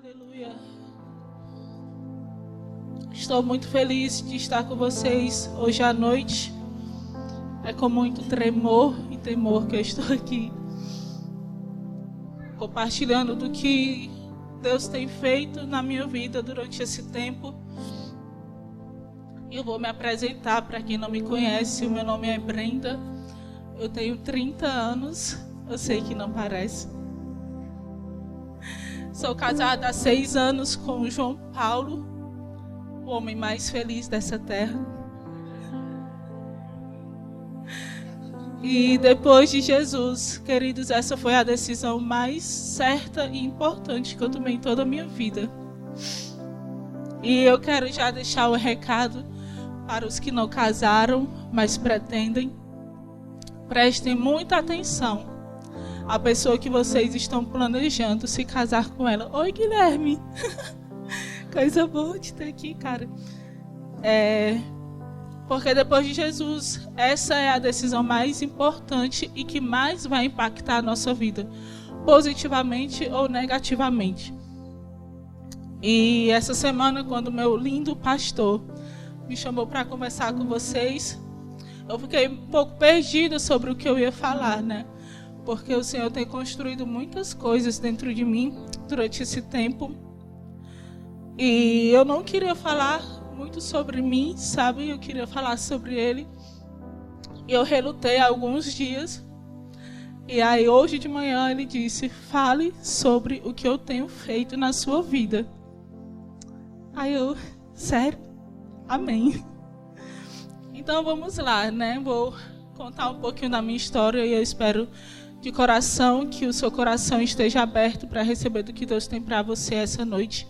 Aleluia. Estou muito feliz de estar com vocês hoje à noite. É com muito tremor e temor que eu estou aqui, compartilhando do que Deus tem feito na minha vida durante esse tempo. Eu vou me apresentar para quem não me conhece. O meu nome é Brenda. Eu tenho 30 anos. Eu sei que não parece. Sou casada há 6 anos com o João Paulo, o homem mais feliz dessa terra. E depois de Jesus, queridos, essa foi a decisão mais certa e importante que eu tomei em toda a minha vida. E eu quero já deixar o recado para os que não casaram, mas pretendem. Prestem muita atenção à pessoa que vocês estão planejando se casar com ela. Oi, Guilherme. Coisa boa de ter aqui, cara. Porque depois de Jesus, essa é a decisão mais importante e que mais vai impactar a nossa vida, positivamente ou negativamente. E essa semana, quando meu lindo pastor me chamou para conversar com vocês, eu fiquei um pouco perdida sobre o que eu ia falar, né? Porque o Senhor tem construído muitas coisas dentro de mim durante esse tempo. E eu não queria falar muito sobre mim, sabe? Eu queria falar sobre Ele. E eu relutei alguns dias. E aí hoje de manhã Ele disse: fale sobre o que eu tenho feito na sua vida. Aí eu, sério? Amém. Então vamos lá, né? Vou contar um pouquinho da minha história e eu espero de coração que o seu coração esteja aberto para receber do que Deus tem para você essa noite.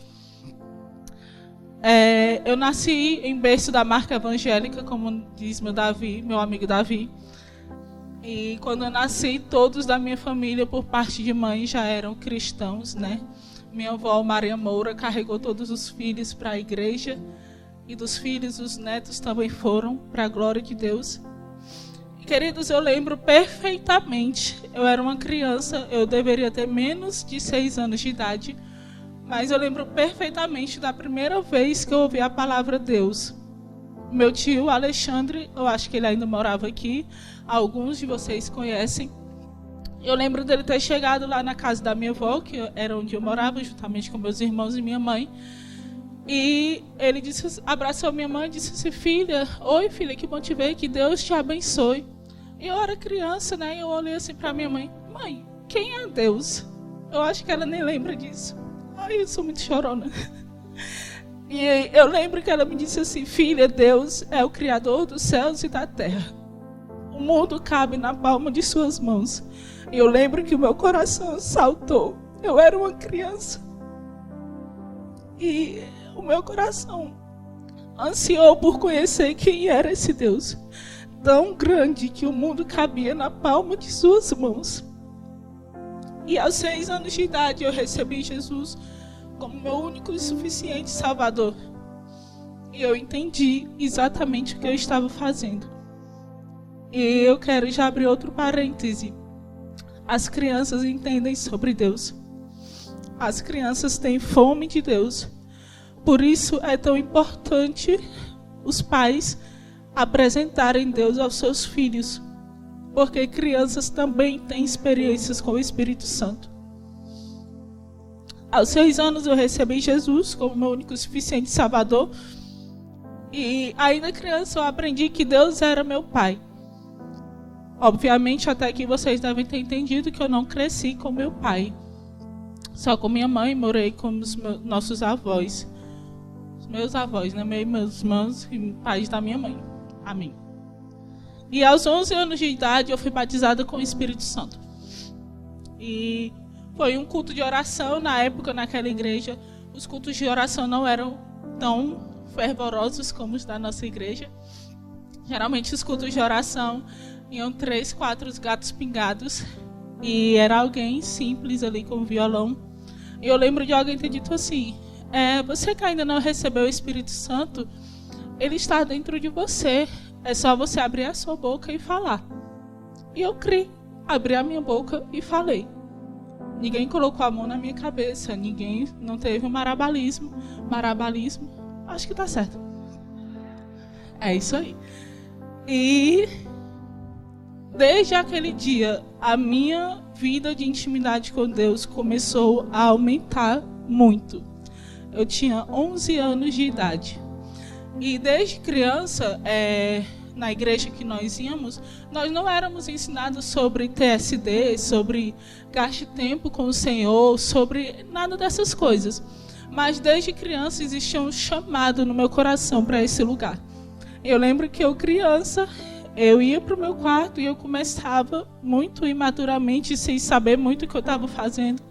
Eu nasci em berço da marca evangélica, como diz meu amigo Davi. E quando eu nasci, todos da minha família, por parte de mãe, já eram cristãos, né? Minha avó, Maria Moura, carregou todos os filhos para a igreja. E dos filhos, os netos também foram, para a glória de Deus. E, queridos, eu lembro perfeitamente. Eu era uma criança, eu deveria ter menos de 6 anos de idade. Mas eu lembro perfeitamente da primeira vez que eu ouvi a palavra Deus. Meu tio Alexandre, eu acho que ele ainda morava aqui. Alguns de vocês conhecem. Eu lembro dele ter chegado lá na casa da minha avó, que era onde eu morava, juntamente com meus irmãos e minha mãe. E ele disse, abraçou minha mãe e disse assim: filha, oi filha, que bom te ver, que Deus te abençoe. E eu era criança, né? E eu olhei assim para minha mãe: mãe, quem é Deus? Eu acho que ela nem lembra disso. Ai, eu sou muito chorona. E eu lembro que ela me disse assim: filha, Deus é o Criador dos céus e da terra. O mundo cabe na palma de suas mãos. E eu lembro que o meu coração saltou. Eu era uma criança. E o meu coração ansiou por conhecer quem era esse Deus, tão grande que o mundo cabia na palma de suas mãos. E aos 6 anos de idade eu recebi Jesus como meu único e suficiente Salvador. E eu entendi exatamente o que eu estava fazendo. E eu quero já abrir outro parêntese. As crianças entendem sobre Deus. As crianças têm fome de Deus. Por isso é tão importante os pais apresentarem Deus aos seus filhos. Porque crianças também têm experiências com o Espírito Santo. Aos 6 anos eu recebi Jesus como meu único e suficiente Salvador. E ainda criança eu aprendi que Deus era meu pai. Obviamente até aqui vocês devem ter entendido que eu não cresci com meu pai. Só com minha mãe, morei com os nossos avós. Os meus avós, né? Meus irmãos e pais da minha mãe. Amém. E aos 11 anos de idade eu fui batizada com o Espírito Santo. E foi um culto de oração. Na época, naquela igreja, os cultos de oração não eram tão fervorosos como os da nossa igreja. Geralmente os cultos de oração iam 3, 4 gatos pingados. E era alguém simples ali com violão. E eu lembro de alguém ter dito assim: você que ainda não recebeu o Espírito Santo, ele está dentro de você. É só você abrir a sua boca e falar. E eu criei. Abri a minha boca e falei. Ninguém colocou a mão na minha cabeça, ninguém, não teve um marabalismo, acho que tá certo. É isso aí. E desde aquele dia, a minha vida de intimidade com Deus começou a aumentar muito. Eu tinha 11 anos de idade. E desde criança, na igreja que nós íamos, nós não éramos ensinados sobre TSD, sobre gaste tempo com o Senhor, sobre nada dessas coisas. Mas desde criança existia um chamado no meu coração para esse lugar. Eu lembro que eu criança, eu ia para o meu quarto e eu começava muito imaturamente, sem saber muito o que eu estava fazendo,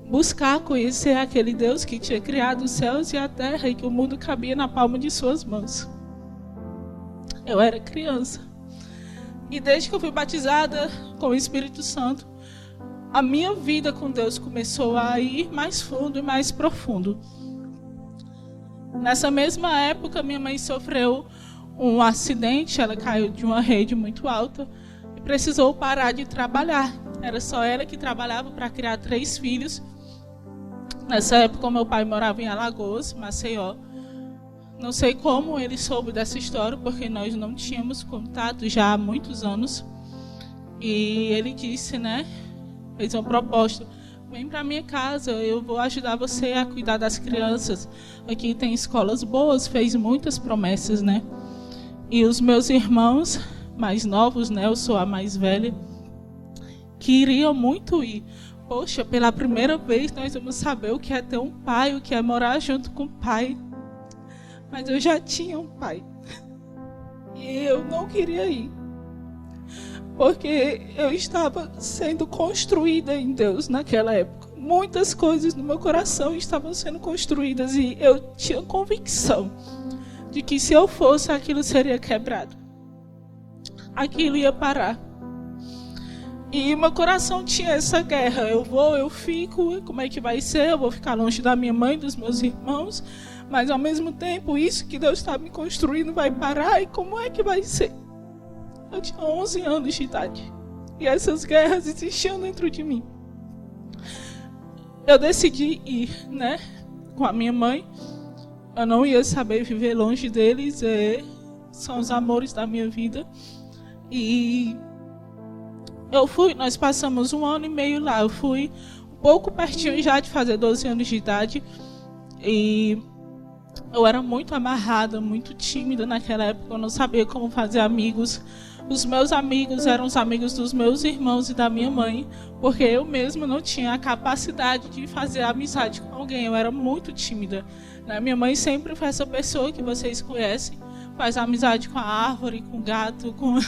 buscar conhecer aquele Deus que tinha criado os céus e a terra e que o mundo cabia na palma de suas mãos. Eu era criança. E desde que eu fui batizada com o Espírito Santo, a minha vida com Deus começou a ir mais fundo e mais profundo. Nessa mesma época, minha mãe sofreu um acidente, ela caiu de uma rede muito alta e precisou parar de trabalhar. Era só ela que trabalhava para criar 3 filhos. Nessa época, meu pai morava em Alagoas, Maceió. Não sei como ele soube dessa história, porque nós não tínhamos contato já há muitos anos. E ele disse, fez uma proposta: vem para minha casa, eu vou ajudar você a cuidar das crianças. Aqui tem escolas boas, fez muitas promessas, E os meus irmãos mais novos, eu sou a mais velha, queriam muito ir. Poxa, pela primeira vez nós vamos saber o que é ter um pai, o que é morar junto com o pai. Mas eu já tinha um pai. E eu não queria ir. Porque eu estava sendo construída em Deus naquela época. Muitas coisas no meu coração estavam sendo construídas e eu tinha convicção de que se eu fosse, aquilo seria quebrado. Aquilo ia parar. E meu coração tinha essa guerra. Eu vou, eu fico, como é que vai ser? Eu vou ficar longe da minha mãe, dos meus irmãos. Mas ao mesmo tempo, isso que Deus está me construindo vai parar. E como é que vai ser? Eu tinha 11 anos de idade. E essas guerras existiam dentro de mim. Eu decidi ir, com a minha mãe. Eu não ia saber viver longe deles. São os amores da minha vida. E eu fui, nós passamos 1 ano e meio lá. Eu fui um pouco pertinho já de fazer 12 anos de idade. E eu era muito amarrada, muito tímida naquela época. Eu não sabia como fazer amigos. Os meus amigos eram os amigos dos meus irmãos e da minha mãe, porque eu mesma não tinha a capacidade de fazer amizade com alguém. Eu era muito tímida. Minha mãe sempre foi essa pessoa que vocês conhecem, faz amizade com a árvore, com o gato, com o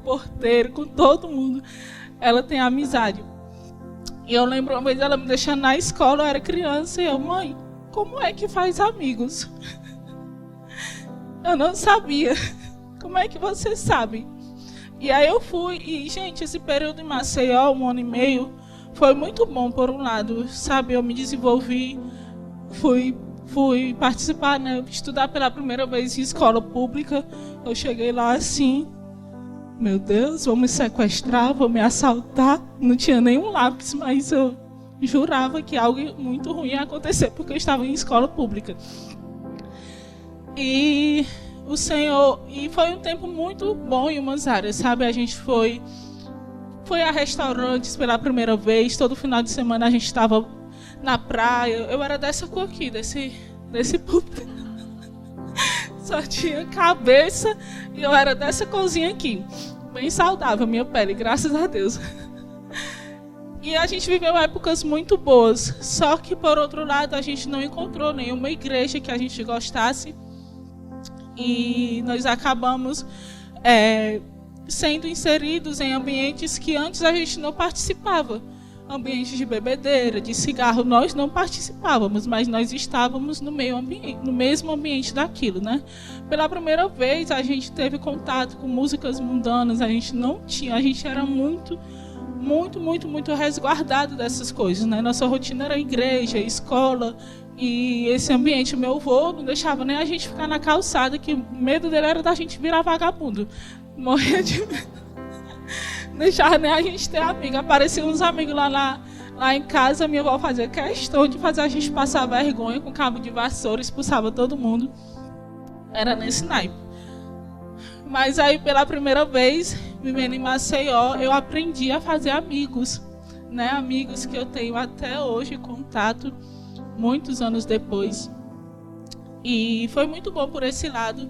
porteiro, com todo mundo. Ela tem amizade. E eu lembro uma vez ela me deixando na escola, eu era criança, e eu, mãe, como é que faz amigos? Eu não sabia. Como é que você sabe? E aí eu fui, e gente, esse período em Maceió, 1 ano e meio, foi muito bom por um lado, sabe? Eu me desenvolvi, fui participar, estudar pela primeira vez em escola pública. Eu cheguei lá assim, meu Deus, vão me sequestrar, vão me assaltar. Não tinha nenhum lápis, mas eu jurava que algo muito ruim ia acontecer, porque eu estava em escola pública. E o Senhor, e foi um tempo muito bom em umas áreas, sabe? A gente foi a restaurantes pela primeira vez. Todo final de semana a gente estava na praia. Eu era dessa cor aqui, desse púlpito. Só tinha cabeça e eu era dessa corzinha aqui. Bem saudável a minha pele, graças a Deus. E a gente viveu épocas muito boas. Só que, por outro lado, a gente não encontrou nenhuma igreja que a gente gostasse. E nós acabamos sendo inseridos em ambientes que antes a gente não participava. Ambientes de bebedeira, de cigarro, nós não participávamos, mas nós estávamos no mesmo ambiente daquilo, Pela primeira vez a gente teve contato com músicas mundanas, a gente era muito resguardado dessas coisas, Nossa rotina era igreja, escola, e esse ambiente, meu avô não deixava nem a gente ficar na calçada, que o medo dele era da gente virar vagabundo. Morria de medo. Deixava nem a gente ter amigo. Apareciam uns amigos lá Lá em casa, minha avó fazia questão de fazer a gente passar vergonha com cabo de vassoura, expulsava todo mundo. Era nesse naipe. Mas aí, pela primeira vez, vivendo em Maceió, eu aprendi a fazer amigos, né? Amigos que eu tenho até hoje contato, muitos anos depois. E foi muito bom por esse lado,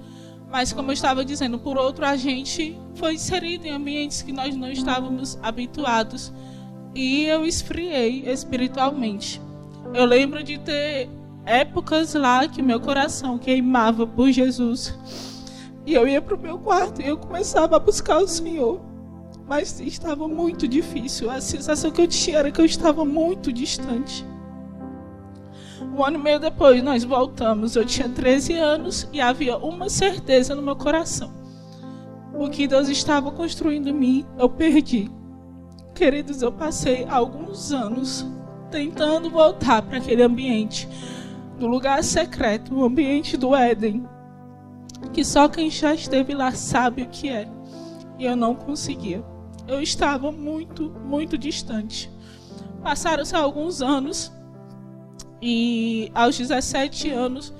mas como eu estava dizendo, por outro, a gente foi inserido em ambientes que nós não estávamos habituados. E eu esfriei espiritualmente. Eu lembro de ter épocas lá que meu coração queimava por Jesus. E eu ia para o meu quarto e eu começava a buscar o Senhor. Mas estava muito difícil. A sensação que eu tinha era que eu estava muito distante. 1 ano e meio depois nós voltamos. Eu tinha 13 anos e havia uma certeza no meu coração. O que Deus estava construindo em mim, eu perdi. Queridos, eu passei alguns anos tentando voltar para aquele ambiente do lugar secreto, o ambiente do Éden, que só quem já esteve lá sabe o que é. E eu não conseguia. Eu estava muito, muito distante. Passaram-se alguns anos e aos 17 anos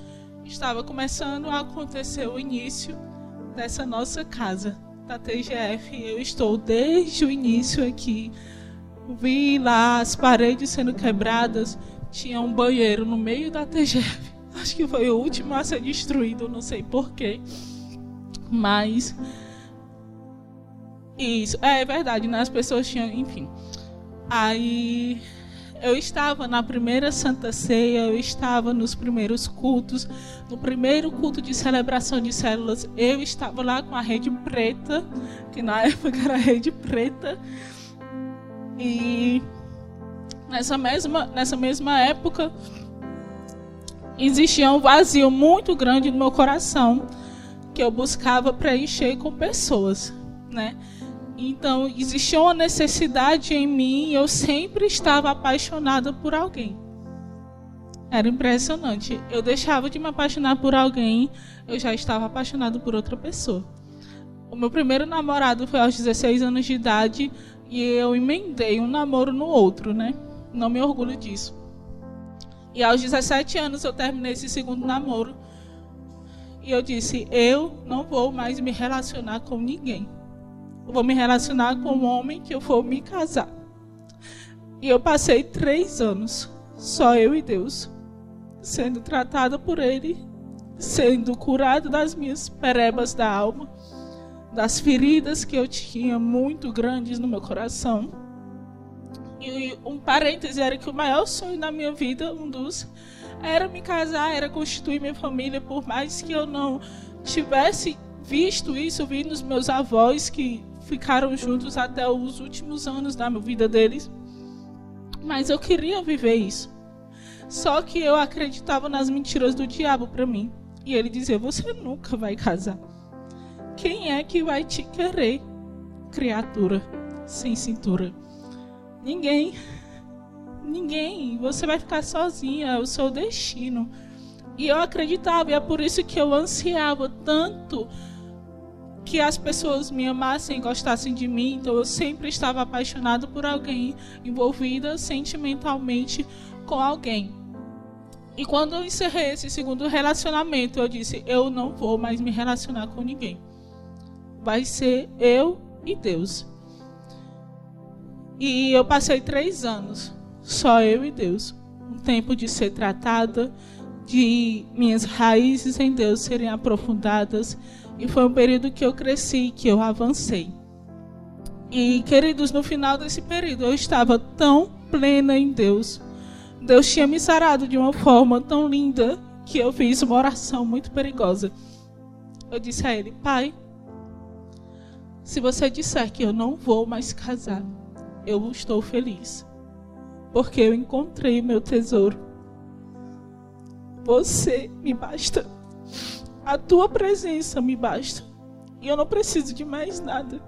estava começando a acontecer o início dessa nossa casa, da TGF. Eu estou desde o início aqui. Vi lá as paredes sendo quebradas. Tinha um banheiro no meio da TGF. Acho que foi o último a ser destruído, não sei porquê. Mas isso, é verdade, né? As pessoas tinham, enfim. Aí eu estava na primeira Santa Ceia, eu estava nos primeiros cultos. No primeiro culto de celebração de células, eu estava lá com a rede preta, que na época era a rede preta. E nessa mesma época, existia um vazio muito grande no meu coração, que eu buscava preencher com pessoas, né? Então, existia uma necessidade em mim e eu sempre estava apaixonada por alguém. Era impressionante. Eu deixava de me apaixonar por alguém, eu já estava apaixonada por outra pessoa. O meu primeiro namorado foi aos 16 anos de idade e eu emendei um namoro no outro, né? Não me orgulho disso. E aos 17 anos eu terminei esse segundo namoro e eu disse, eu não vou mais me relacionar com ninguém. Eu vou me relacionar com um homem que eu for me casar. E eu passei 3 anos, só eu e Deus, sendo tratada por Ele, sendo curada das minhas perebas da alma, das feridas que eu tinha muito grandes no meu coração. E um parêntese era que o maior sonho da minha vida, era me casar, era constituir minha família, por mais que eu não tivesse visto isso, vi nos meus avós que ficaram juntos até os últimos anos da vida deles. Mas eu queria viver isso. Só que eu acreditava nas mentiras do diabo para mim. E ele dizia, você nunca vai casar. Quem é que vai te querer, criatura sem cintura? Ninguém. Ninguém. Você vai ficar sozinha, é o seu destino. E eu acreditava, e é por isso que eu ansiava tanto que as pessoas me amassem, gostassem de mim. Então eu sempre estava apaixonada por alguém, envolvida sentimentalmente com alguém. E quando eu encerrei esse segundo relacionamento, eu disse, eu não vou mais me relacionar com ninguém. Vai ser eu e Deus. E eu passei 3 anos, só eu e Deus. Um tempo de ser tratada, de minhas raízes em Deus serem aprofundadas. E foi um período que eu cresci, que eu avancei. E, queridos, no final desse período, eu estava tão plena em Deus. Deus tinha me sarado de uma forma tão linda que eu fiz uma oração muito perigosa. Eu disse a Ele, Pai, se você disser que eu não vou mais casar, eu estou feliz. Porque eu encontrei o meu tesouro. Você me basta. A tua presença me basta. E eu não preciso de mais nada.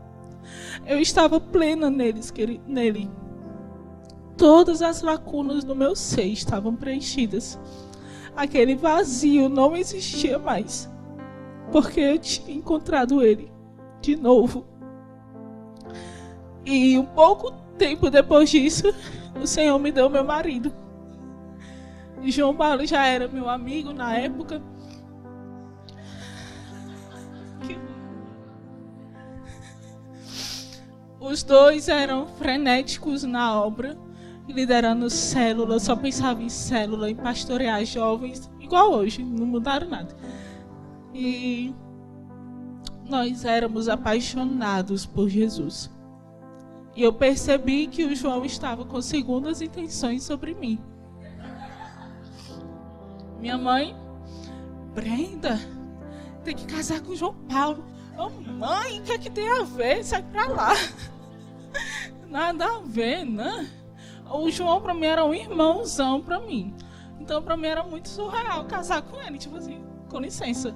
Eu estava plena nele. Todas as lacunas do meu ser estavam preenchidas. Aquele vazio não existia mais. Porque eu tinha encontrado ele de novo. E um pouco tempo depois disso, o Senhor me deu meu marido. E João Paulo já era meu amigo na época. Os dois eram frenéticos na obra, liderando célula, só pensava em célula, em pastorear jovens, igual hoje, não mudaram nada. E nós éramos apaixonados por Jesus. E eu percebi que o João estava com segundas intenções sobre mim. Minha mãe, Brenda, tem que casar com o João Paulo. Oh, mãe, o que é que tem a ver? Sai pra lá. Nada a ver, né? O João pra mim era um irmãozão pra mim. Então pra mim era muito surreal casar com ele, tipo assim, com licença.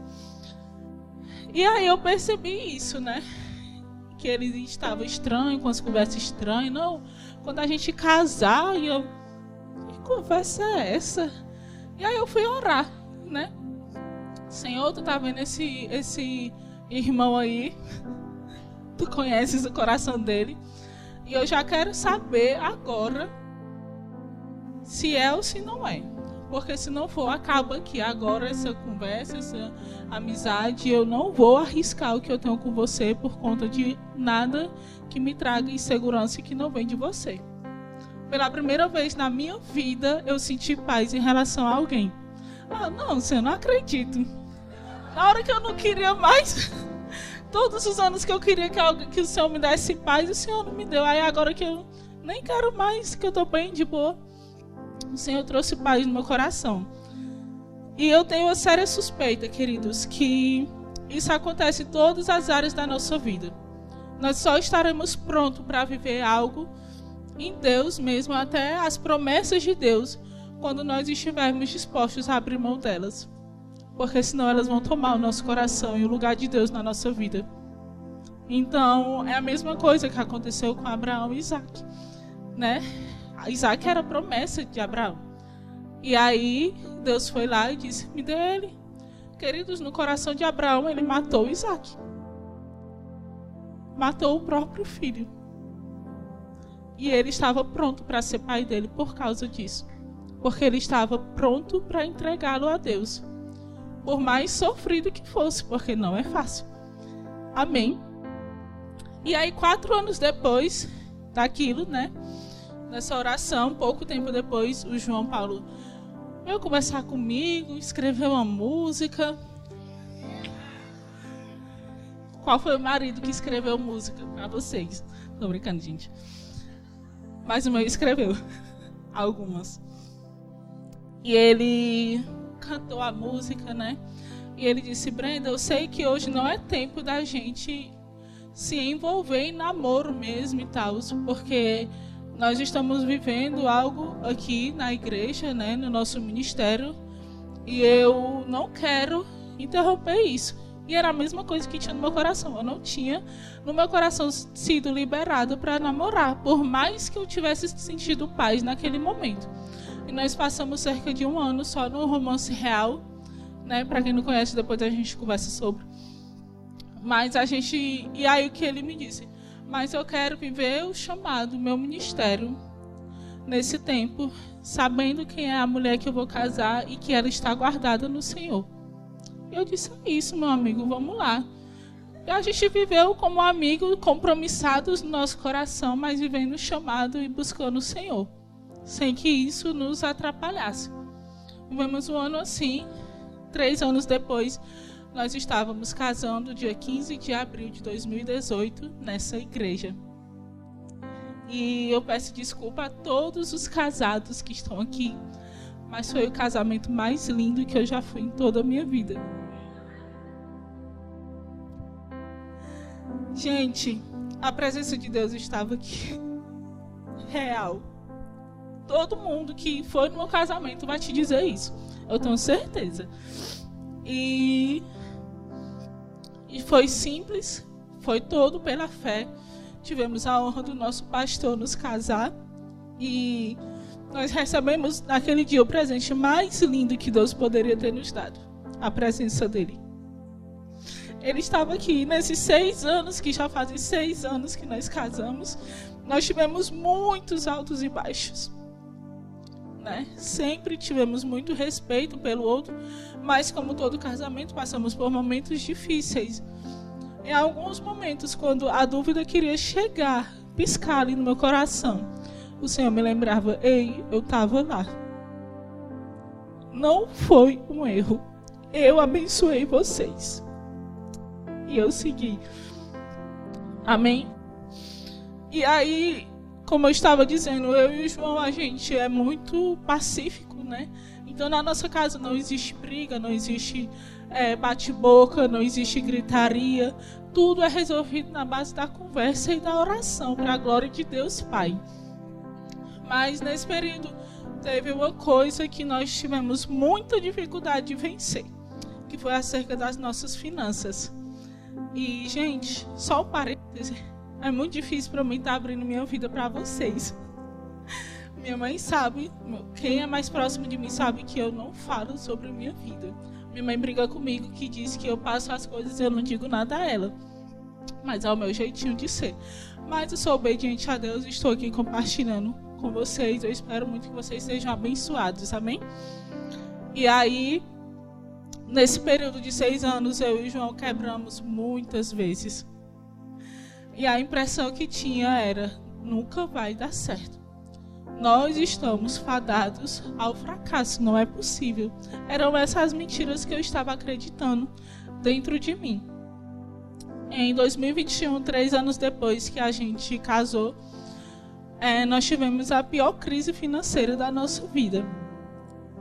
E aí eu percebi isso, né? Que ele estava estranho, com as conversas estranhas. Não, quando a gente casar, e eu... Que conversa é essa? E aí eu fui orar, né? Senhor, tu tá vendo esse irmão aí? Tu conheces o coração dele? E eu já quero saber agora se é ou se não é. Porque se não for, acaba aqui. Agora essa conversa, essa amizade, eu não vou arriscar o que eu tenho com você por conta de nada que me traga insegurança e que não vem de você. Pela primeira vez na minha vida, eu senti paz em relação a alguém. Ah, não, eu não acredito. Na hora que eu não queria mais... Todos os anos que eu queria que o Senhor me desse paz, o Senhor não me deu. Aí agora que eu nem quero mais, que eu estou bem de boa, o Senhor trouxe paz no meu coração. E eu tenho uma séria suspeita, queridos, que isso acontece em todas as áreas da nossa vida. Nós só estaremos prontos para viver algo em Deus mesmo, até as promessas de Deus, quando nós estivermos dispostos a abrir mão delas. Porque senão elas vão tomar o nosso coração e o lugar de Deus na nossa vida. Então, é a mesma coisa que aconteceu com Abraão e Isaac, né? Isaac era a promessa de Abraão. E aí, Deus foi lá e disse, me dê ele. Queridos, no coração de Abraão, ele matou Isaac. Matou o próprio filho. E ele estava pronto para ser pai dele por causa disso. Porque ele estava pronto para entregá-lo a Deus. Por mais sofrido que fosse, porque não é fácil. Amém? E aí, 4 anos depois daquilo, né? Nessa oração, pouco tempo depois, o João Paulo veio conversar comigo, escreveu uma música. Qual foi o marido que escreveu música para vocês? Tô brincando, gente. Mas o meu escreveu algumas. E ele... cantou a música, né? E ele disse, Brenda, eu sei que hoje não é tempo da gente se envolver em namoro mesmo e tal, porque nós estamos vivendo algo aqui na igreja, né, no nosso ministério, e eu não quero interromper isso. E era a mesma coisa que tinha no meu coração. Eu não tinha no meu coração sido liberado para namorar, por mais que eu tivesse sentido paz naquele momento. E nós passamos cerca de 1 ano só no romance real, né? Para quem não conhece, depois a gente conversa sobre. Mas a gente... E aí o que ele me disse? Mas eu quero viver o chamado, o meu ministério, nesse tempo, sabendo quem é a mulher que eu vou casar e que ela está guardada no Senhor. Eu disse, é isso, meu amigo, vamos lá. E a gente viveu como amigo, compromissados no nosso coração, mas vivendo o chamado e buscando o Senhor, sem que isso nos atrapalhasse. Vivemos um ano assim. 3 anos depois, nós estávamos casando, dia 15 de abril de 2018, nessa igreja. E eu peço desculpa a todos os casados que estão aqui, mas foi o casamento mais lindo que eu já fui em toda a minha vida. Gente, a presença de Deus estava aqui. Real. Todo mundo que foi no meu casamento vai te dizer isso. Eu tenho certeza. E foi simples. Foi todo pela fé. Tivemos a honra do nosso pastor nos casar. E nós recebemos naquele dia o presente mais lindo que Deus poderia ter nos dado. A presença dele. Ele estava aqui nesses 6 anos, que já fazem 6 anos que nós casamos. nós tivemos muitos altos e baixos, né? Sempre tivemos muito respeito pelo outro, mas como todo casamento, passamos por momentos difíceis. Em alguns momentos, quando a dúvida queria chegar, piscar ali no meu coração, o Senhor me lembrava: ei, eu estava lá. Não foi um erro. Eu abençoei vocês. E eu segui. Amém? E aí, como eu estava dizendo, eu e o João, a gente é muito pacífico, né? Então, na nossa casa não existe briga, não existe bate-boca, não existe gritaria. Tudo é resolvido na base da conversa e da oração, para a glória de Deus Pai. Mas, nesse período, teve uma coisa que nós tivemos muita dificuldade de vencer, que foi acerca das nossas finanças. E, gente, só um parêntese, é muito difícil para mim estar abrindo minha vida para vocês. Minha mãe sabe, quem é mais próximo de mim sabe que eu não falo sobre a minha vida. Minha mãe briga comigo, que diz que eu passo as coisas e eu não digo nada a ela. Mas é o meu jeitinho de ser. Mas eu sou obediente a Deus e estou aqui compartilhando com vocês. Eu espero muito que vocês sejam abençoados, amém? E aí, nesse período de 6 anos, eu e o João quebramos muitas vezes. E a impressão que tinha era: nunca vai dar certo. Nós estamos fadados ao fracasso, não é possível. Eram essas mentiras que eu estava acreditando dentro de mim. Em 2021, 3 anos depois que a gente casou, nós tivemos a pior crise financeira da nossa vida.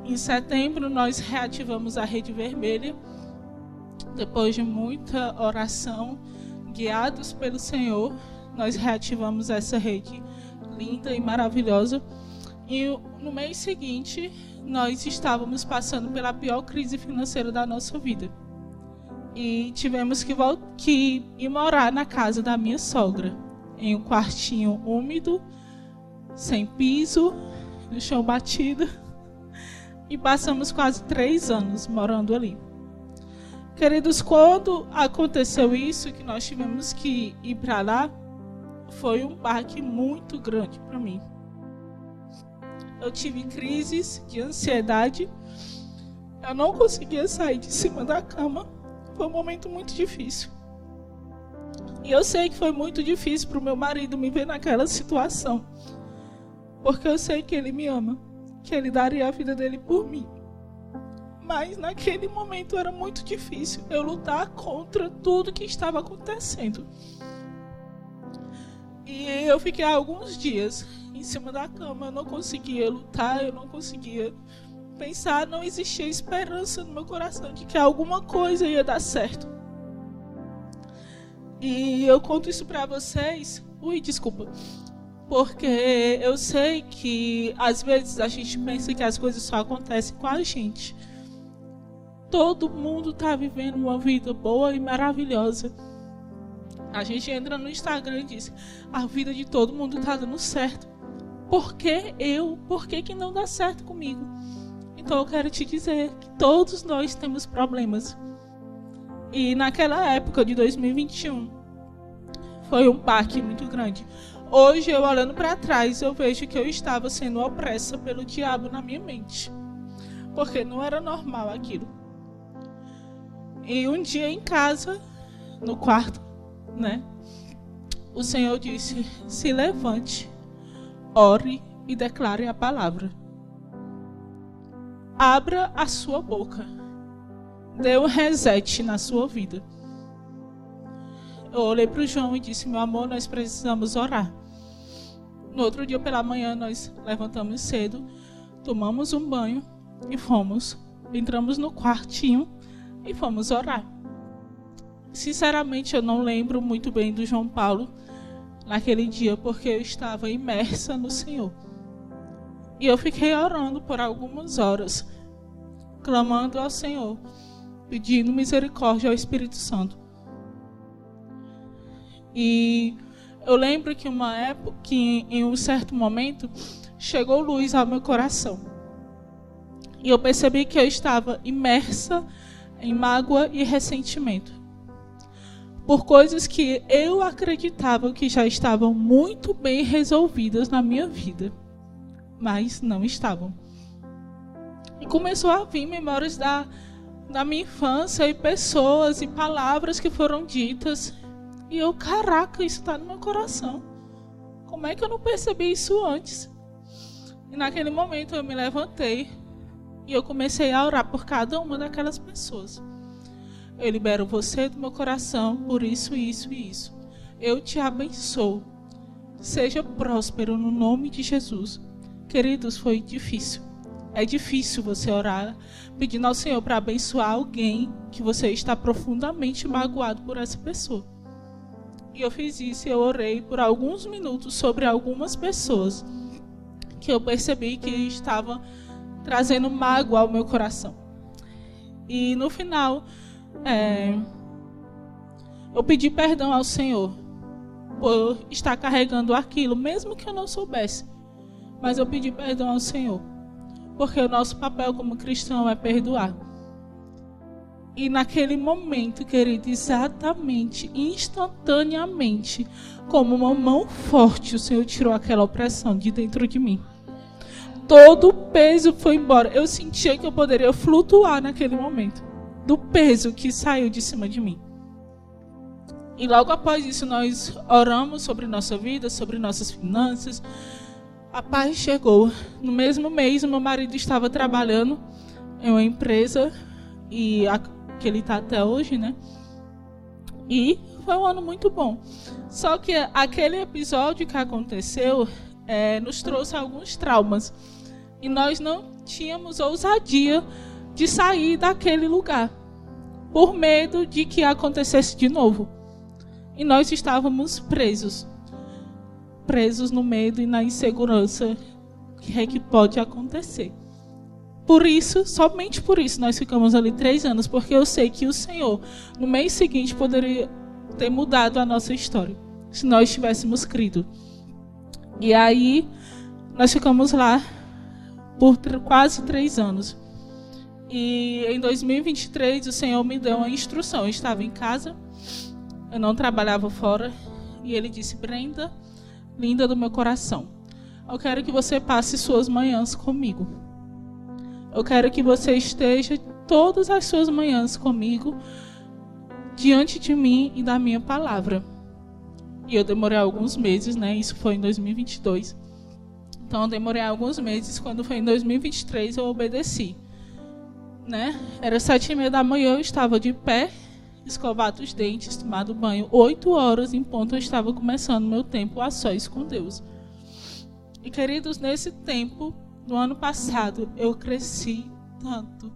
Em setembro, nós reativamos a Rede Vermelha, depois de muita oração, guiados pelo Senhor, nós reativamos essa rede linda e maravilhosa. E no mês seguinte, nós estávamos passando pela pior crise financeira da nossa vida. E tivemos que ir morar na casa da minha sogra, em um quartinho úmido, sem piso, no chão batido. E passamos quase 3 anos morando ali. Queridos, quando aconteceu isso, que nós tivemos que ir para lá, foi um baque muito grande para mim. Eu tive crises de ansiedade. Eu não conseguia sair de cima da cama. Foi um momento muito difícil. E eu sei que foi muito difícil para o meu marido me ver naquela situação. Porque eu sei que ele me ama, que ele daria a vida dele por mim. Mas naquele momento era muito difícil eu lutar contra tudo que estava acontecendo. E eu fiquei alguns dias em cima da cama, eu não conseguia lutar, eu não conseguia pensar, não existia esperança no meu coração de que alguma coisa ia dar certo. E eu conto isso para vocês, porque eu sei que às vezes a gente pensa que as coisas só acontecem com a gente. Todo mundo está vivendo uma vida boa e maravilhosa. A gente entra no Instagram e diz: a vida de todo mundo está dando certo. Por que eu? Por que não dá certo comigo? Então eu quero te dizer que todos nós temos problemas. E naquela época de 2021, foi um baque muito grande. Hoje, eu olhando para trás, eu vejo que eu estava sendo opressa pelo diabo na minha mente. Porque não era normal aquilo. E um dia em casa, no quarto, né? O Senhor disse: se levante, ore e declare a palavra. Abra a sua boca. Dê um reset na sua vida. Eu olhei para o João e disse: meu amor, nós precisamos orar. No outro dia pela manhã nós levantamos cedo, tomamos um banho e entramos no quartinho e fomos orar. Sinceramente, eu não lembro muito bem do João Paulo naquele dia, porque eu estava imersa no Senhor. E eu fiquei orando por algumas horas, clamando ao Senhor, pedindo misericórdia ao Espírito Santo. E eu lembro que em um certo momento, chegou luz ao meu coração. E eu percebi que eu estava imersa em mágoa e ressentimento. por coisas que eu acreditava que já estavam muito bem resolvidas na minha vida, mas não estavam. E começou a vir memórias da minha infância, e pessoas e palavras que foram ditas, e eu, caraca, isso está no meu coração. Como é que eu não percebi isso antes? E naquele momento eu me levantei e eu comecei a orar por cada uma daquelas pessoas. Eu libero você do meu coração por isso, isso e isso. Eu te abençoo. Seja próspero no nome de Jesus. Queridos, foi difícil. É difícil você orar pedindo ao Senhor para abençoar alguém que você está profundamente magoado por essa pessoa. E eu fiz isso, eu orei por alguns minutos sobre algumas pessoas que eu percebi que estavam trazendo mágoa ao meu coração. E no final, eu pedi perdão ao Senhor por estar carregando aquilo, mesmo que eu não soubesse. Mas eu pedi perdão ao Senhor, porque o nosso papel como cristão é perdoar. E naquele momento, querido, exatamente, instantaneamente, como uma mão forte, o Senhor tirou aquela opressão de dentro de mim. Todo o peso foi embora. Eu sentia que eu poderia flutuar naquele momento, do peso que saiu de cima de mim. E logo após isso, nós oramos sobre nossa vida, sobre nossas finanças. A paz chegou. No mesmo mês, meu marido estava trabalhando em uma empresa, que ele está até hoje, né? E foi um ano muito bom. Só que aquele episódio que aconteceu nos trouxe alguns traumas. E nós não tínhamos ousadia de sair daquele lugar, por medo de que acontecesse de novo. E nós estávamos presos no medo e na insegurança que pode acontecer. Por isso, somente por isso, nós ficamos ali 3 anos, porque eu sei que o Senhor, no mês seguinte, poderia ter mudado a nossa história, se nós tivéssemos crido. E aí, nós ficamos lá por quase 3 anos. E em 2023, o Senhor me deu uma instrução. Eu estava em casa, eu não trabalhava fora, e Ele disse: Brenda, linda do meu coração, eu quero que você passe suas manhãs comigo. Eu quero que você esteja todas as suas manhãs comigo, diante de mim e da minha palavra. E eu demorei alguns meses, né? Isso foi em 2022. Então eu demorei alguns meses. Quando foi em 2023, eu obedeci, né? Era 7h30 da manhã, eu estava de pé, escovado os dentes, tomado banho. 8 horas em ponto eu estava começando meu tempo a sós com Deus. E queridos, nesse tempo, no ano passado, eu cresci tanto.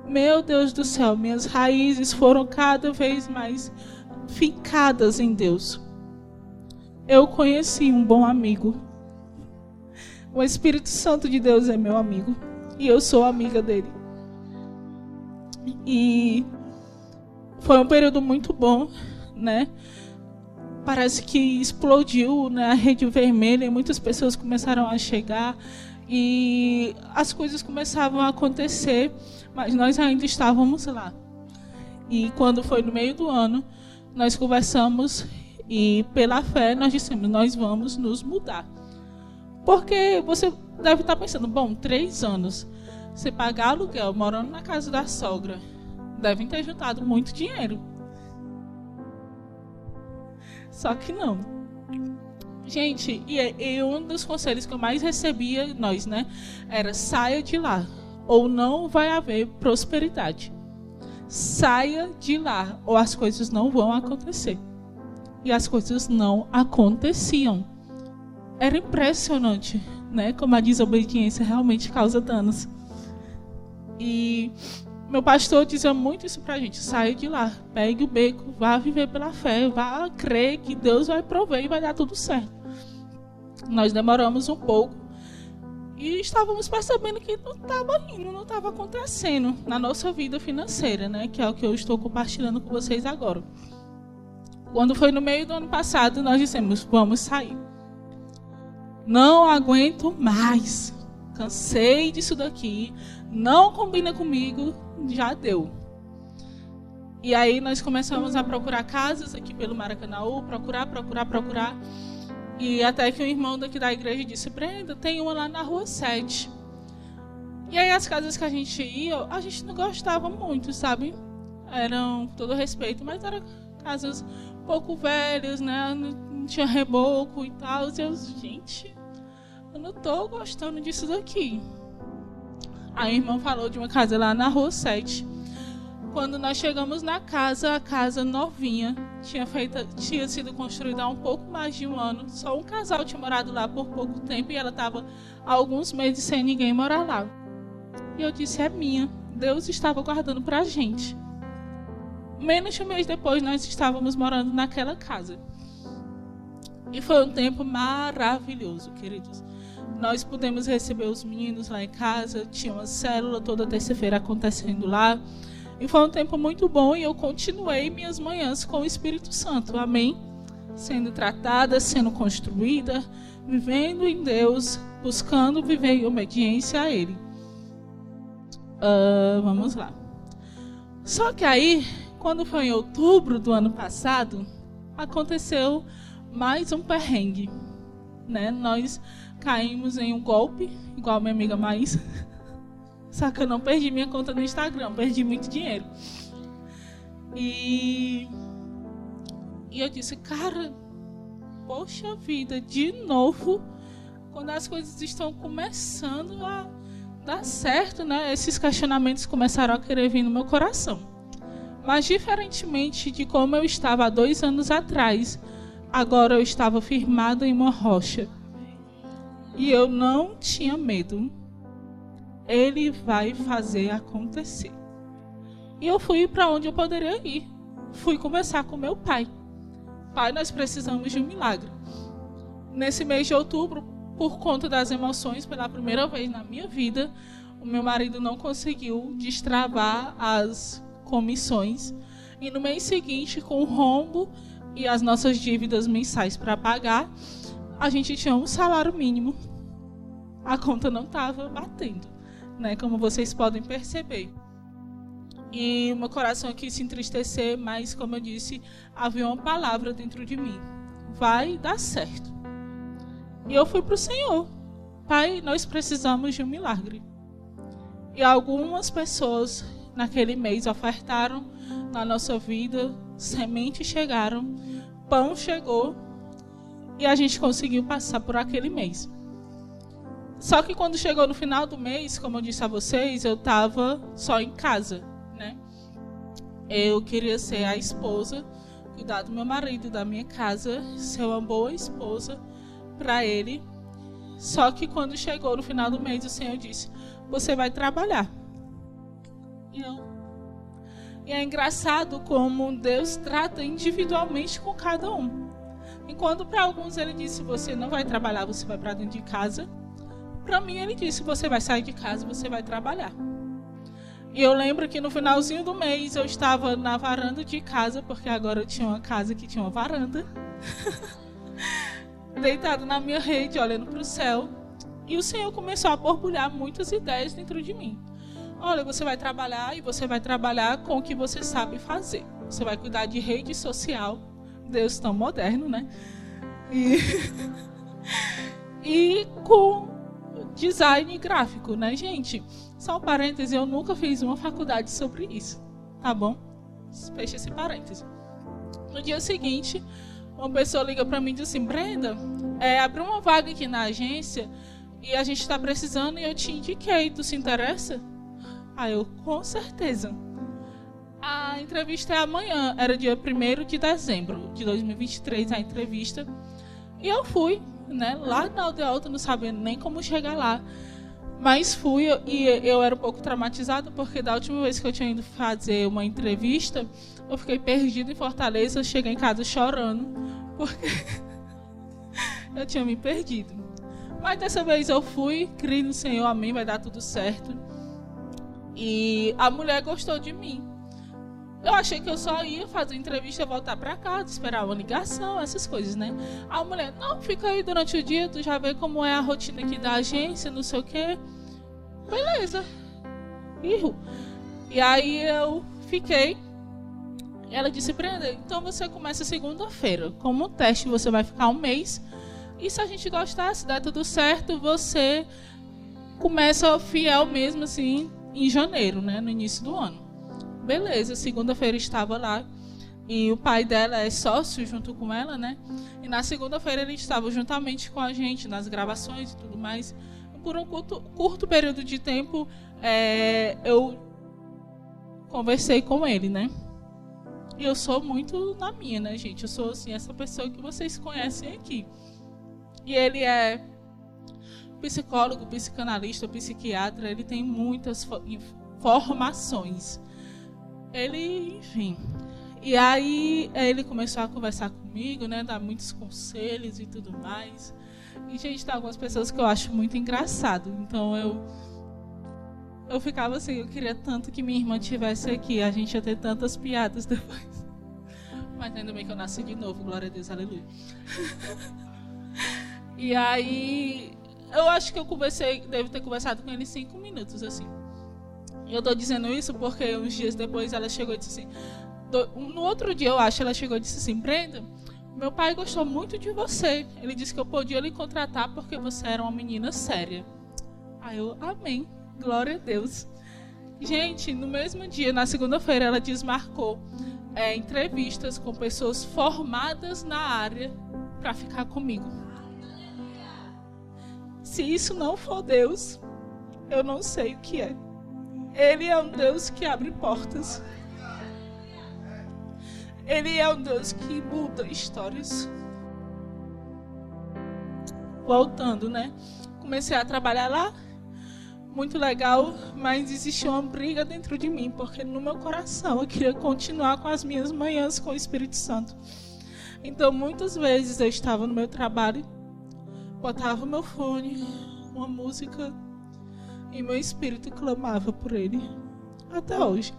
Meu Deus do céu, minhas raízes foram cada vez mais fincadas em Deus. Eu conheci um bom amigo. O Espírito Santo de Deus é meu amigo. E eu sou amiga dele. E foi um período muito bom, né? Parece que explodiu, né, a rede vermelha e muitas pessoas começaram a chegar e as coisas começavam a acontecer, mas nós ainda estávamos lá. E quando foi no meio do ano, nós conversamos e pela fé nós dissemos: nós vamos nos mudar. Porque você deve estar pensando, bom, 3 anos, você pagar aluguel, morando na casa da sogra, devem ter juntado muito dinheiro. Só que não. Gente, e um dos conselhos que eu mais recebia, nós, né, era: saia de lá, ou não vai haver prosperidade. Saia de lá, ou as coisas não vão acontecer. E as coisas não aconteciam. Era impressionante, né, como a desobediência realmente causa danos. E meu pastor dizia muito isso pra gente: saia de lá, pegue o beco, vá viver pela fé, vá crer que Deus vai prover e vai dar tudo certo. Nós demoramos um pouco e estávamos percebendo que não estava indo, não estava acontecendo na nossa vida financeira, né? Que é o que eu estou compartilhando com vocês agora. Quando foi no meio do ano passado, nós dissemos: vamos sair. Não aguento mais, cansei disso daqui, não combina comigo, já deu. E aí nós começamos a procurar casas aqui pelo Maracanaú, procurar. E até que um irmão daqui da igreja disse: Brenda, tem uma lá na Rua 7. E aí as casas que a gente ia, a gente não gostava muito, sabe? Eram, com todo respeito, mas eram casas um pouco velhas, né? Não tinha reboco e tal. E eu, gente, eu não tô gostando disso daqui. Aí o irmão falou de uma casa lá na Rua 7. Quando nós chegamos na casa, a casa novinha, tinha sido construída há um pouco mais de um ano. Só um casal tinha morado lá por pouco tempo e ela estava há alguns meses sem ninguém morar lá. E eu disse: é minha. Deus estava guardando para a gente. Menos de um mês depois, nós estávamos morando naquela casa. E foi um tempo maravilhoso, queridos. Nós pudemos receber os meninos lá em casa. Tinha uma célula toda terça-feira acontecendo lá. E foi um tempo muito bom e eu continuei minhas manhãs com o Espírito Santo. Amém? Sendo tratada, sendo construída, vivendo em Deus, buscando viver em obediência a Ele. Vamos lá. Só que aí, quando foi em outubro do ano passado, aconteceu mais um perrengue, né? Nós caímos em um golpe, igual minha amiga Maís. Só que eu não perdi minha conta no Instagram, perdi muito dinheiro. E eu disse: cara, poxa vida, de novo, quando as coisas estão começando a dar certo, né? Esses questionamentos começaram a querer vir no meu coração. Mas diferentemente de como eu estava há 2 anos atrás, agora eu estava firmada em uma rocha. E eu não tinha medo. Ele vai fazer acontecer. E eu fui para onde eu poderia ir. Fui conversar com meu pai. Pai, nós precisamos de um milagre. Nesse mês de outubro, por conta das emoções, pela primeira vez na minha vida, o meu marido não conseguiu destravar as comissões. E no mês seguinte, com o rombo e as nossas dívidas mensais para pagar, a gente tinha um salário mínimo. A conta não estava batendo, né, como vocês podem perceber. E o meu coração aqui se entristecer, mas como eu disse, havia uma palavra dentro de mim: vai dar certo. E eu fui para o Senhor: Pai, nós precisamos de um milagre. E algumas pessoas naquele mês ofertaram na nossa vida, sementes chegaram, pão chegou e a gente conseguiu passar por aquele mês. Só que quando chegou no final do mês, como eu disse a vocês, eu estava só em casa, né? Eu queria ser a esposa, cuidar do meu marido, da minha casa, ser uma boa esposa para ele. Só que quando chegou no final do mês, o Senhor disse: você vai trabalhar. E é engraçado como Deus trata individualmente com cada um. Enquanto para alguns Ele disse: você não vai trabalhar, você vai para dentro de casa. Para mim Ele disse: você vai sair de casa, você vai trabalhar. E eu lembro que no finalzinho do mês eu estava na varanda de casa, porque agora eu tinha uma casa que tinha uma varanda, deitado na minha rede, olhando para o céu. E o Senhor começou a borbulhar muitas ideias dentro de mim. Olha, você vai trabalhar e você vai trabalhar com o que você sabe fazer. Você vai cuidar de rede social. Deus tão moderno, né? E com design gráfico, né, gente? Só um parêntese, eu nunca fiz uma faculdade sobre isso, tá bom? Fecha esse parêntese. No dia seguinte, uma pessoa liga pra mim e diz assim: Brenda, abriu uma vaga aqui na agência e a gente tá precisando e eu te indiquei, tu se interessa? Aí eu, com certeza. A entrevista é amanhã, era dia 1º de dezembro de 2023 a entrevista. E eu fui, né, lá na Aldeia Alta, não sabendo nem como chegar lá. Mas fui e eu era um pouco traumatizada, porque da última vez que eu tinha ido fazer uma entrevista, eu fiquei perdida em Fortaleza, cheguei em casa chorando, porque eu tinha me perdido. Mas dessa vez eu fui, criei no Senhor, amém, vai dar tudo certo. E a mulher gostou de mim. Eu achei que eu só ia fazer entrevista, voltar pra casa, esperar uma ligação, essas coisas, né? A mulher: não, fica aí durante o dia, tu já vê como é a rotina aqui da agência, não sei o quê. Beleza. E aí eu fiquei. Ela disse, Brenda, então você começa segunda-feira. Como teste, você vai ficar um mês. E se a gente gostar, se der tudo certo, você começa fiel mesmo, assim, em janeiro, né? No início do ano. Beleza, segunda-feira estava lá. E o pai dela é sócio junto com ela, né? E na segunda-feira ele estava juntamente com a gente, nas gravações e tudo mais. Por um curto período de tempo, eu conversei com ele, né? E eu sou muito na minha, né, gente? Eu sou, assim, essa pessoa que vocês conhecem aqui. E ele é psicólogo, psicanalista, psiquiatra. Ele tem muitas formações. Ele, enfim. E aí, ele começou a conversar comigo, né? Dar muitos conselhos e tudo mais. E, gente, tem algumas pessoas que eu acho muito engraçado. Então, eu ficava assim, eu queria tanto que minha irmã estivesse aqui. A gente ia ter tantas piadas depois. Mas ainda bem que eu nasci de novo, glória a Deus, aleluia. E aí, eu acho que devo ter conversado com ele 5 minutos, assim. E eu tô dizendo isso porque uns dias depois ela chegou e disse assim... No outro dia, eu acho, ela chegou e disse assim, Brenda, meu pai gostou muito de você. Ele disse que eu podia lhe contratar porque você era uma menina séria. Aí eu, amém. Glória a Deus. Gente, no mesmo dia, na segunda-feira, ela desmarcou entrevistas com pessoas formadas na área para ficar comigo. Se isso não for Deus, eu não sei o que é. Ele é um Deus que abre portas. Ele é um Deus que muda histórias. Voltando, né? Comecei a trabalhar lá. Muito legal, mas existia uma briga dentro de mim, porque no meu coração eu queria continuar com as minhas manhãs com o Espírito Santo. Então, muitas vezes eu estava no meu trabalho, botava o meu fone, uma música, e meu espírito clamava por ele, até hoje.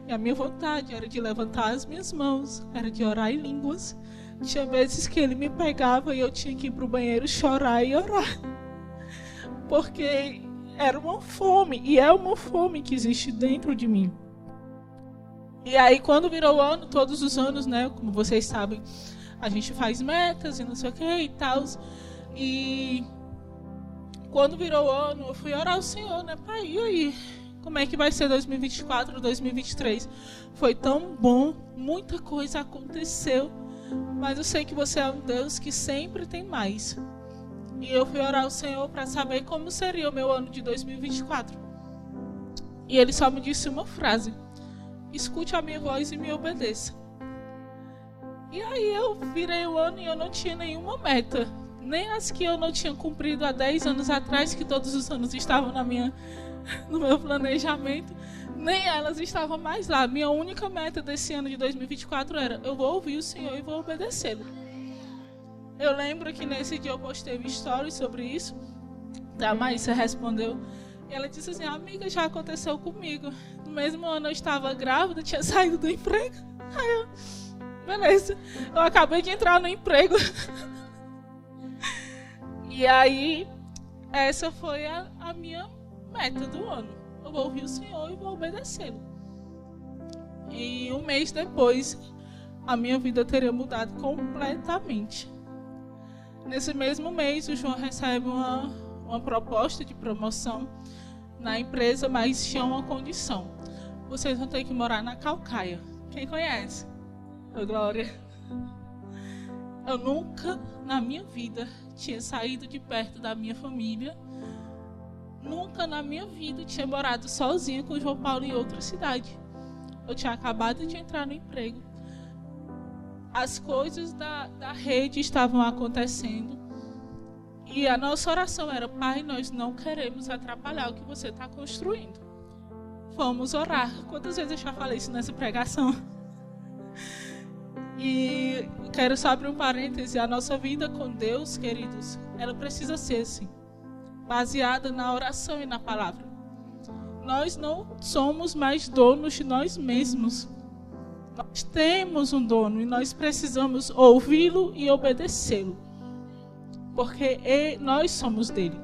E a minha vontade era de levantar as minhas mãos, era de orar em línguas. Tinha vezes que ele me pegava e eu tinha que ir para o banheiro chorar e orar. Porque era uma fome, e é uma fome que existe dentro de mim. E aí, quando virou o ano, todos os anos, né, como vocês sabem, a gente faz metas e não sei o que e tal. E quando virou o ano, eu fui orar ao Senhor, né, pai, e aí? Como é que vai ser 2024, 2023? Foi tão bom, muita coisa aconteceu, mas eu sei que você é um Deus que sempre tem mais. E eu fui orar ao Senhor para saber como seria o meu ano de 2024. E ele só me disse uma frase: escute a minha voz e me obedeça. E aí eu virei o ano e eu não tinha nenhuma meta. Nem as que eu não tinha cumprido há 10 anos atrás, que todos os anos estavam no meu planejamento. Nem elas estavam mais lá. Minha única meta desse ano de 2024 era: eu vou ouvir o Senhor e vou obedecê-lo. Eu lembro que nesse dia eu postei um story sobre isso. A Maísa respondeu. E ela disse assim: amiga, já aconteceu comigo. No mesmo ano eu estava grávida, tinha saído do emprego. Aí eu, beleza. Eu acabei de entrar no emprego. E aí, essa foi a minha meta do ano. Eu vou ouvir o Senhor e vou obedecê-lo. E um mês depois, a minha vida teria mudado completamente. Nesse mesmo mês, o João recebe uma proposta de promoção na empresa, mas tinha uma condição: vocês vão ter que morar na Calcaia. Quem conhece? Oh, glória. Eu nunca na minha vida tinha saído de perto da minha família. Nunca na minha vida tinha morado sozinha com o João Paulo em outra cidade. Eu tinha acabado de entrar no emprego. As coisas da rede estavam acontecendo. E a nossa oração era: pai, nós não queremos atrapalhar o que você está construindo. Vamos orar. Quantas vezes eu já falei isso nessa pregação? E quero só abrir um parêntese: a nossa vida com Deus, queridos, ela precisa ser assim, baseada na oração e na palavra. Nós não somos mais donos de nós mesmos. Nós temos um dono e nós precisamos ouvi-lo e obedecê-lo, porque nós somos dele.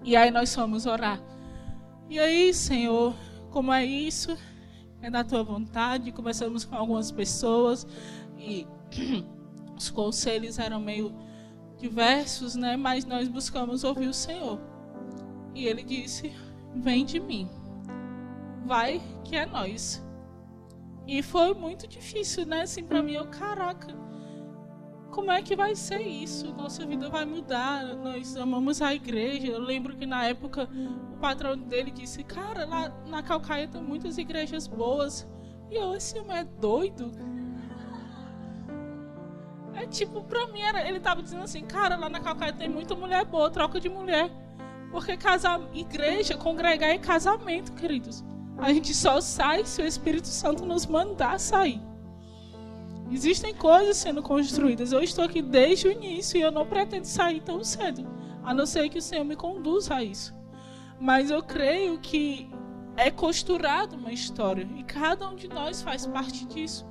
E aí nós vamos orar. E aí, Senhor, como é isso? é da tua vontade. Conversamos com algumas pessoas e os conselhos eram meio diversos, né? Mas nós buscamos ouvir o Senhor. E Ele disse, vem de mim, vai que é nós. E foi muito difícil, né? Assim, para mim, caraca, como é que vai ser isso? Nossa vida vai mudar, nós amamos a igreja. Eu lembro que na época o patrão dele disse, cara, lá na Calcaia tem muitas igrejas boas. E eu, esse homem é doido? É tipo, pra mim, ele tava dizendo assim, cara, lá na Calcaia tem muita mulher boa, troca de mulher. Porque igreja, congregar é casamento, queridos. A gente só sai se o Espírito Santo nos mandar sair. Existem coisas sendo construídas. Eu estou aqui desde o início e eu não pretendo sair tão cedo. A não ser que o Senhor me conduza a isso. Mas eu creio que é costurado uma história. E cada um de nós faz parte disso.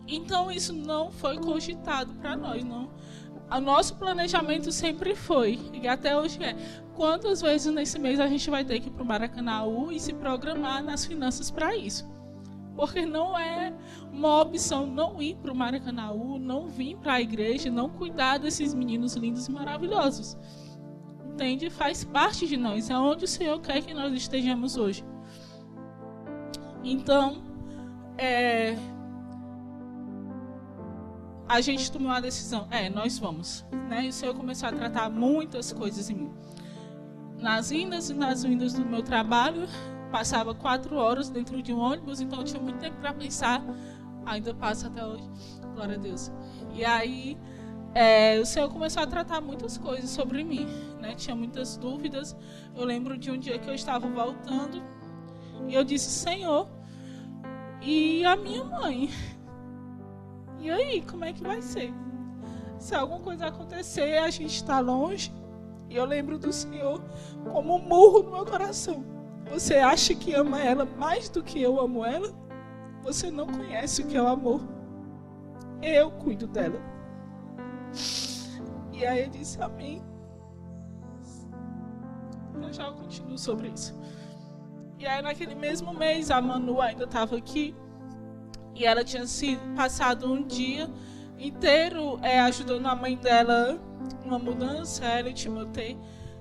Então isso não foi cogitado para nós, não. O nosso planejamento sempre foi, e até hoje é, quantas vezes nesse mês a gente vai ter que ir para o Maracanaú e se programar nas finanças para isso. Porque não é uma opção não ir para o Maracanaú, não vir para a igreja, não cuidar desses meninos lindos e maravilhosos. Entende? Faz parte de nós, é onde o Senhor quer que nós estejamos hoje. Então, a gente tomou a decisão, nós vamos, né? E o Senhor começou a tratar muitas coisas em mim. Nas indas e nas vindas do meu trabalho, passava 4 horas dentro de um ônibus, então eu tinha muito tempo para pensar, ainda passa até hoje, glória a Deus. E aí, o Senhor começou a tratar muitas coisas sobre mim, né? Tinha muitas dúvidas. Eu lembro de um dia que eu estava voltando, e eu disse, Senhor, e a minha mãe? E aí, como é que vai ser? Se alguma coisa acontecer, a gente está longe. E eu lembro do Senhor como um murro no meu coração. Você acha que ama ela mais do que eu amo ela? Você não conhece o que é o amor. Eu cuido dela. E aí eu disse, amém. Eu já continuo sobre isso. E aí naquele mesmo mês, a Manu ainda estava aqui. E ela tinha passado um dia inteiro ajudando a mãe dela numa mudança, ela e Timotei.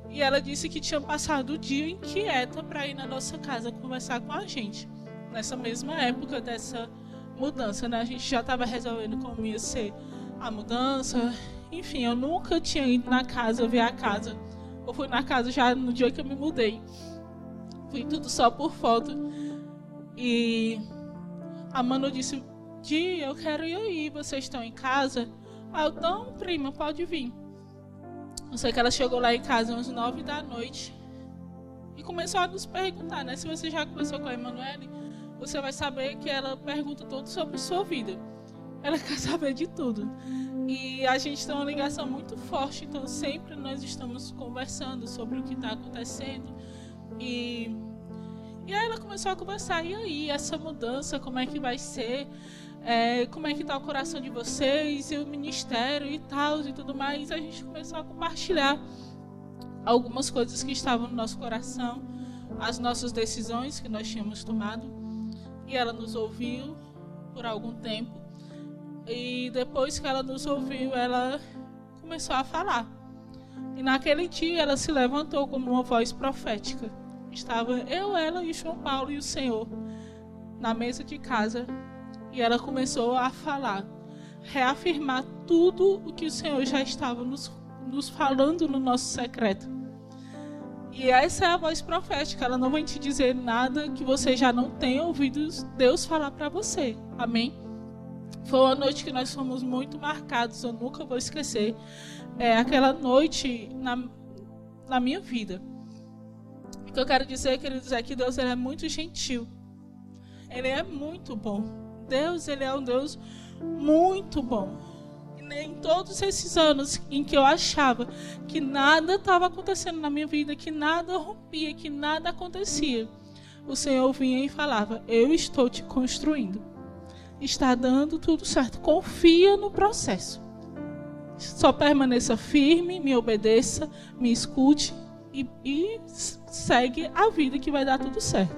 E ela disse que tinha passado o dia inquieta para ir na nossa casa conversar com a gente. Nessa mesma época dessa mudança, né? A gente já estava resolvendo como ia ser a mudança. Enfim, eu nunca tinha ido na casa, ver a casa. Eu fui na casa já no dia que eu me mudei. Fui tudo só por foto. E a Manu disse, Di, eu quero ir aí, vocês estão em casa? Eu, não, prima, pode vir. Eu sei que ela chegou lá em casa às 9 da noite e começou a nos perguntar, né? Se você já conversou com a Emanuele, você vai saber que ela pergunta tudo sobre sua vida. Ela quer saber de tudo. E a gente tem uma ligação muito forte, então sempre nós estamos conversando sobre o que está acontecendo. E aí ela começou a conversar, e aí, essa mudança, como é que vai ser? Como é que está o coração de vocês, e o ministério e tal, e tudo mais. A gente começou a compartilhar algumas coisas que estavam no nosso coração, as nossas decisões que nós tínhamos tomado. E ela nos ouviu por algum tempo. E depois que ela nos ouviu, ela começou a falar. E naquele dia ela se levantou como uma voz profética. Estava eu, ela e João Paulo e o Senhor na mesa de casa. E ela começou a falar, reafirmar tudo o que o Senhor já estava nos falando no nosso secreto. E essa é a voz profética. Ela não vai te dizer nada que você já não tenha ouvido Deus falar para você. Amém? Foi uma noite que nós fomos muito marcados. Eu nunca vou esquecer. Aquela noite na minha vida. O que eu quero dizer, queridos, é que Deus ele é muito gentil. Ele é muito bom. Deus, ele é um Deus muito bom. E em todos esses anos em que eu achava que nada estava acontecendo na minha vida, que nada rompia, que nada acontecia, o Senhor vinha e falava, eu estou te construindo. Está dando tudo certo. Confia no processo. Só permaneça firme, me obedeça, me escute e segue a vida que vai dar tudo certo.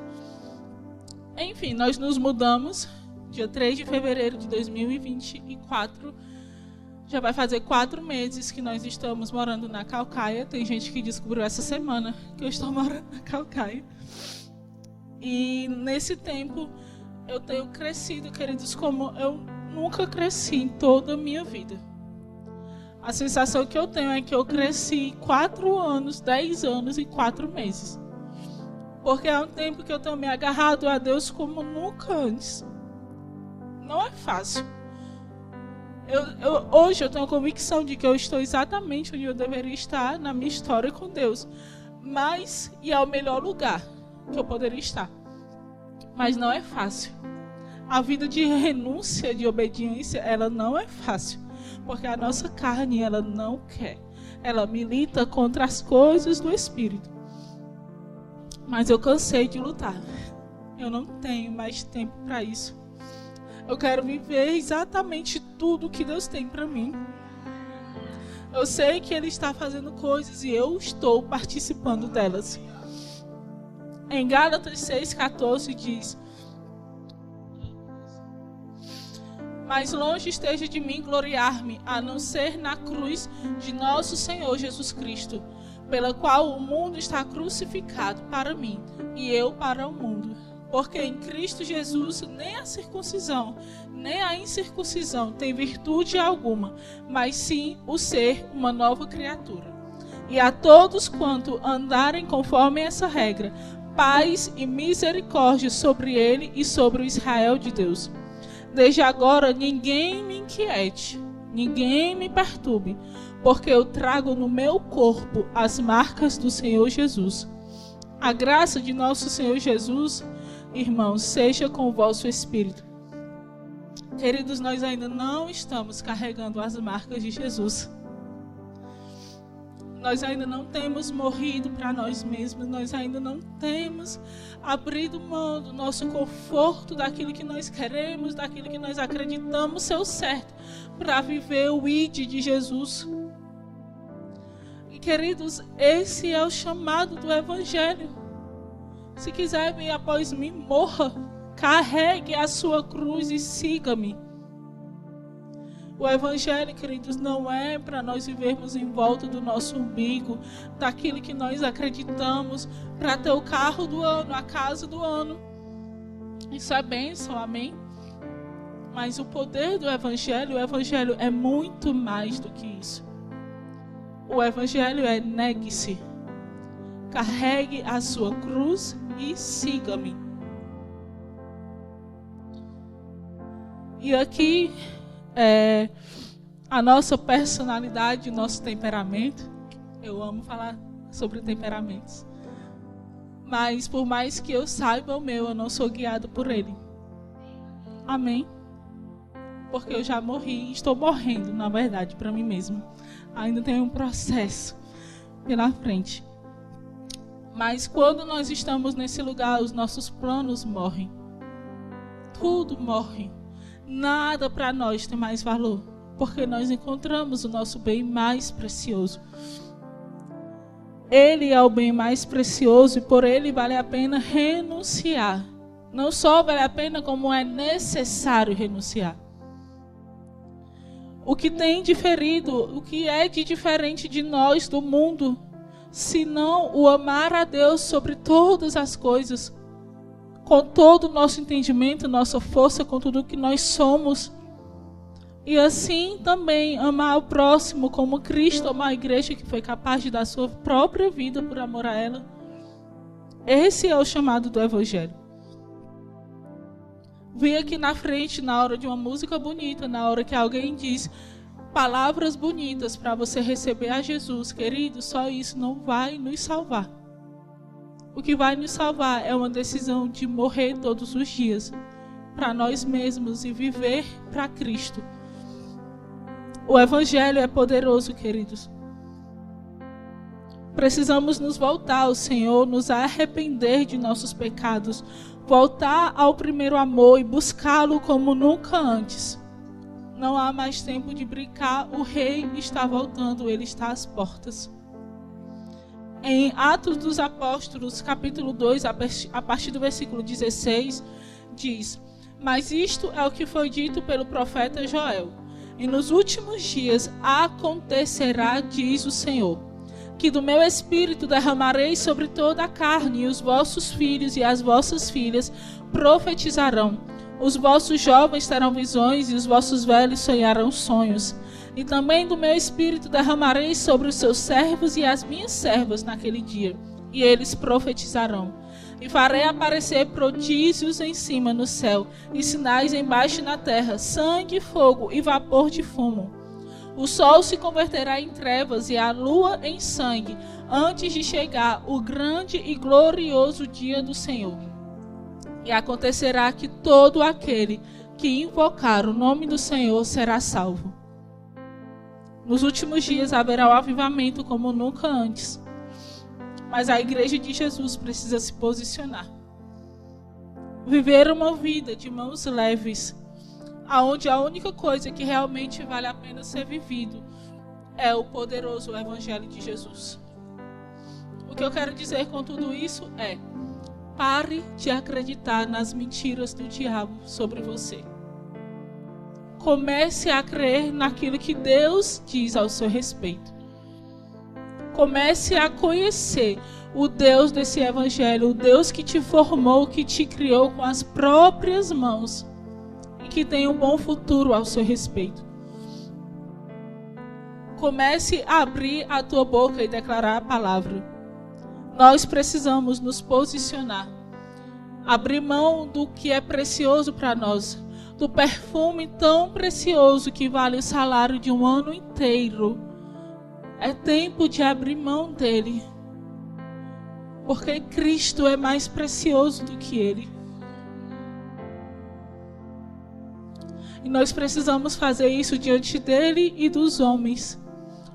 Enfim, nós nos mudamos dia 3 de fevereiro de 2024. Já vai fazer 4 meses que nós estamos morando na Caucaia. Tem gente que descobriu essa semana que eu estou morando na Caucaia. E nesse tempo eu tenho crescido, queridos, como eu nunca cresci em toda a minha vida. A sensação que eu tenho é que eu cresci 4 anos, 10 anos e 4 meses. Porque é um tempo que eu tenho me agarrado a Deus como nunca antes. Não é fácil. Hoje eu tenho a convicção de que eu estou exatamente onde eu deveria estar na minha história com Deus. E é o melhor lugar que eu poderia estar. Mas não é fácil. A vida de renúncia, de obediência, ela não é fácil. Porque a nossa carne, ela não quer. Ela milita contra as coisas do Espírito. Mas eu cansei de lutar. Eu não tenho mais tempo para isso. Eu quero viver exatamente tudo que Deus tem para mim. Eu sei que Ele está fazendo coisas e eu estou participando delas. Em Gálatas 6,14 diz: mas longe esteja de mim gloriar-me, a não ser na cruz de nosso Senhor Jesus Cristo, pela qual o mundo está crucificado para mim e eu para o mundo. Porque em Cristo Jesus nem a circuncisão, nem a incircuncisão tem virtude alguma, mas sim o ser uma nova criatura. E a todos quanto andarem conforme essa regra, paz e misericórdia sobre ele e sobre o Israel de Deus. Desde agora ninguém me inquiete, ninguém me perturbe, porque eu trago no meu corpo as marcas do Senhor Jesus. A graça de nosso Senhor Jesus, irmãos, seja com o vosso espírito. Queridos, nós ainda não estamos carregando as marcas de Jesus. Nós ainda não temos morrido para nós mesmos. Nós ainda não temos abrido mão do nosso conforto, daquilo que nós queremos, daquilo que nós acreditamos ser o certo, para viver o ID de Jesus. E, queridos, esse é o chamado do Evangelho. Se quiser vir após mim, morra, carregue a sua cruz e siga-me. O Evangelho, queridos, não é para nós vivermos em volta do nosso umbigo, daquilo que nós acreditamos, para ter o carro do ano, a casa do ano. Isso é bênção, amém? Mas o poder do Evangelho, o Evangelho é muito mais do que isso. O Evangelho é negue-se, carregue a sua cruz e siga-me. E aqui a nossa personalidade, o nosso temperamento. Eu amo falar sobre temperamentos. Mas por mais que eu saiba o meu, eu não sou guiado por ele. Amém? Porque eu já morri, estou morrendo, na verdade, para mim mesma. Ainda tem um processo pela frente. Mas quando nós estamos nesse lugar, os nossos planos morrem. Tudo morre. Nada para nós tem mais valor, porque nós encontramos o nosso bem mais precioso. Ele é o bem mais precioso e por ele vale a pena renunciar. Não só vale a pena, como é necessário renunciar. O que tem diferido, o que é de diferente de nós, do mundo, senão o amar a Deus sobre todas as coisas, com todo o nosso entendimento, nossa força, com tudo que nós somos. E assim também amar o próximo como Cristo amou a igreja, que foi capaz de dar sua própria vida por amor a ela. Esse é o chamado do Evangelho. Vim aqui na frente na hora de uma música bonita, na hora que alguém diz palavras bonitas para você receber a Jesus. Querido, só isso não vai nos salvar. O que vai nos salvar é uma decisão de morrer todos os dias para nós mesmos e viver para Cristo. O Evangelho é poderoso, queridos. Precisamos nos voltar ao Senhor, nos arrepender de nossos pecados, voltar ao primeiro amor e buscá-lo como nunca antes. Não há mais tempo de brincar, o Rei está voltando, Ele está às portas. Em Atos dos Apóstolos, capítulo 2, a partir do versículo 16, diz: Mas isto é o que foi dito pelo profeta Joel. E nos últimos dias acontecerá, diz o Senhor, que do meu espírito derramarei sobre toda a carne, e os vossos filhos e as vossas filhas profetizarão. Os vossos jovens terão visões, e os vossos velhos sonharão sonhos. E também do meu espírito derramarei sobre os seus servos e as minhas servas naquele dia, e eles profetizarão. E farei aparecer prodígios em cima no céu, e sinais embaixo na terra, sangue, fogo e vapor de fumo. O sol se converterá em trevas e a lua em sangue, antes de chegar o grande e glorioso dia do Senhor. E acontecerá que todo aquele que invocar o nome do Senhor será salvo. Nos últimos dias haverá um avivamento como nunca antes. Mas a igreja de Jesus precisa se posicionar. Viver uma vida de mãos leves, aonde a única coisa que realmente vale a pena ser vivido é o poderoso Evangelho de Jesus. O que eu quero dizer com tudo isso é: pare de acreditar nas mentiras do diabo sobre você. Comece a crer naquilo que Deus diz ao seu respeito. Comece a conhecer o Deus desse Evangelho, o Deus que te formou, que te criou com as próprias mãos e que tem um bom futuro ao seu respeito. Comece a abrir a tua boca e declarar a palavra. Nós precisamos nos posicionar, abrir mão do que é precioso para nós, do perfume tão precioso que vale o salário de um ano inteiro. É tempo de abrir mão dele, porque Cristo é mais precioso do que ele. E nós precisamos fazer isso diante dele e dos homens,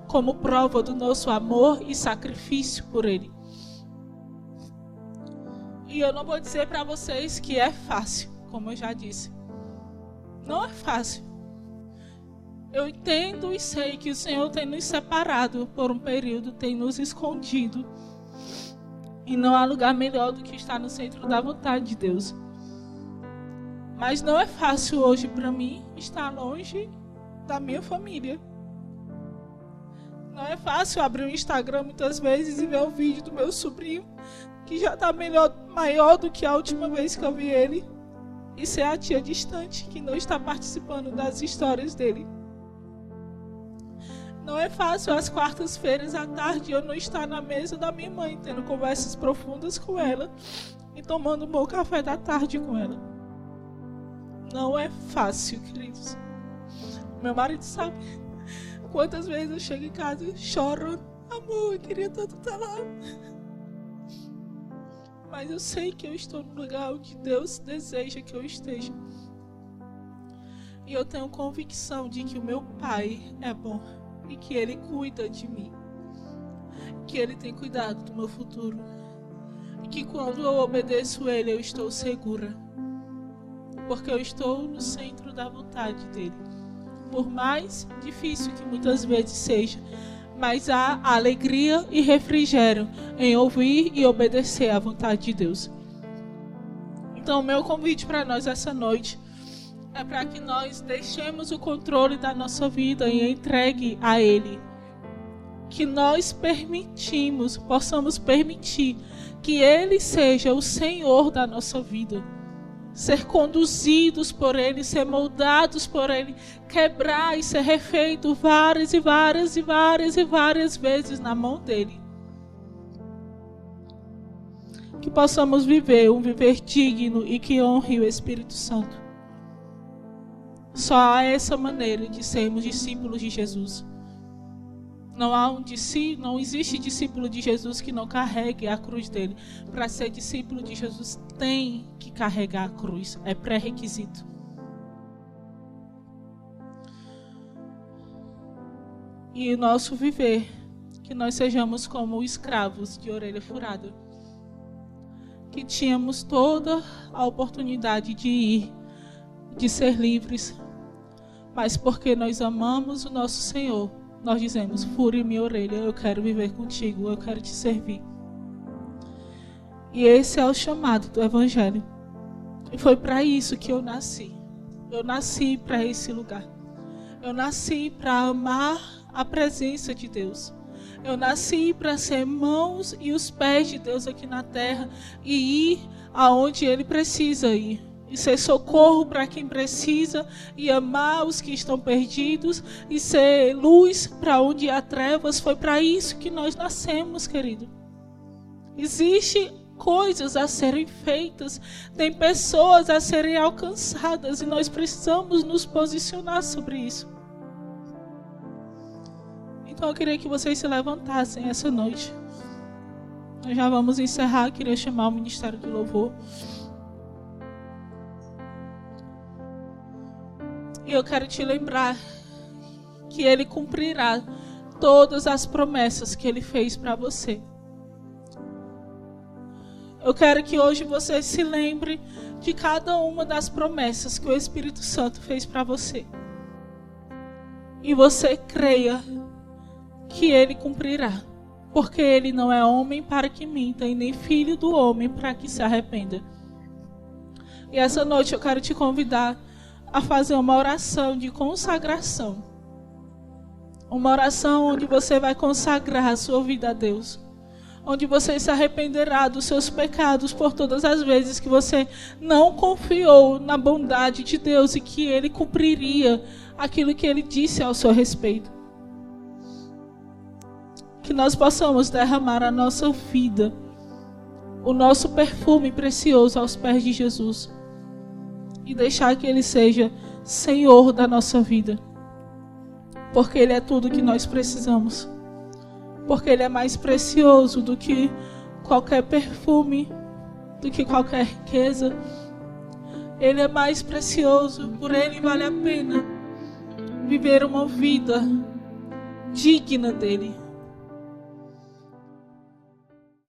como prova do nosso amor e sacrifício por ele. E eu não vou dizer para vocês que é fácil, como eu já disse. Não é fácil. Eu entendo e sei que o Senhor tem nos separado por um período, tem nos escondido. E não há lugar melhor do que estar no centro da vontade de Deus. Mas não é fácil hoje para mim estar longe da minha família. Não é fácil abrir o Instagram muitas vezes e ver o vídeo do meu sobrinho, que já está maior do que a última vez que eu vi ele, e ser a tia distante que não está participando das histórias dele. Não é fácil às quartas-feiras à tarde eu não estar na mesa da minha mãe, tendo conversas profundas com ela e tomando um bom café da tarde com ela. Não é fácil, queridos. Meu marido sabe quantas vezes eu chego em casa e choro. Amor, eu queria tanto estar lá. Mas eu sei que eu estou no lugar onde Deus deseja que eu esteja. E eu tenho convicção de que o meu Pai é bom e que Ele cuida de mim. Que Ele tem cuidado do meu futuro. E que quando eu obedeço Ele, eu estou segura. Porque eu estou no centro da vontade dEle. Por mais difícil que muitas vezes seja, mas há alegria e refrigério em ouvir e obedecer à vontade de Deus. Então, o meu convite para nós essa noite é para que nós deixemos o controle da nossa vida e entregue a Ele. Que nós possamos permitir que Ele seja o Senhor da nossa vida. Ser conduzidos por Ele, ser moldados por Ele, quebrar e ser refeito várias e várias e várias e várias vezes na mão dEle. Que possamos viver um viver digno e que honre o Espírito Santo. Só há essa maneira de sermos discípulos de Jesus. Não existe discípulo de Jesus que não carregue a cruz dele. Para ser discípulo de Jesus, tem que carregar a cruz. É pré-requisito. E o nosso viver, que nós sejamos como escravos de orelha furada. Que tínhamos toda a oportunidade de ir, de ser livres. Mas porque nós amamos o nosso Senhor, nós dizemos: fure minha orelha, eu quero viver contigo, eu quero te servir. E esse é o chamado do Evangelho. E foi para isso que eu nasci. Eu nasci para esse lugar. Eu nasci para amar a presença de Deus. Eu nasci para ser mãos e os pés de Deus aqui na terra e ir aonde Ele precisa ir. E ser socorro para quem precisa e amar os que estão perdidos e ser luz para onde há trevas. Foi para isso que nós nascemos, querido. Existem coisas a serem feitas, tem pessoas a serem alcançadas e nós precisamos nos posicionar sobre isso. Então eu queria que vocês se levantassem essa noite. Nós já vamos encerrar, queria chamar o Ministério do Louvor. E eu quero te lembrar que Ele cumprirá todas as promessas que Ele fez para você. Eu quero que hoje você se lembre de cada uma das promessas que o Espírito Santo fez para você. E você creia que Ele cumprirá. Porque Ele não é homem para que minta e nem filho do homem para que se arrependa. E essa noite eu quero te convidar a fazer uma oração de consagração. Uma oração onde você vai consagrar a sua vida a Deus. Onde você se arrependerá dos seus pecados por todas as vezes que você não confiou na bondade de Deus e que Ele cumpriria aquilo que Ele disse ao seu respeito. Que nós possamos derramar a nossa vida, o nosso perfume precioso aos pés de Jesus. E deixar que Ele seja Senhor da nossa vida. Porque Ele é tudo que nós precisamos. Porque Ele é mais precioso do que qualquer perfume, do que qualquer riqueza. Ele é mais precioso, por Ele vale a pena viver uma vida digna dEle.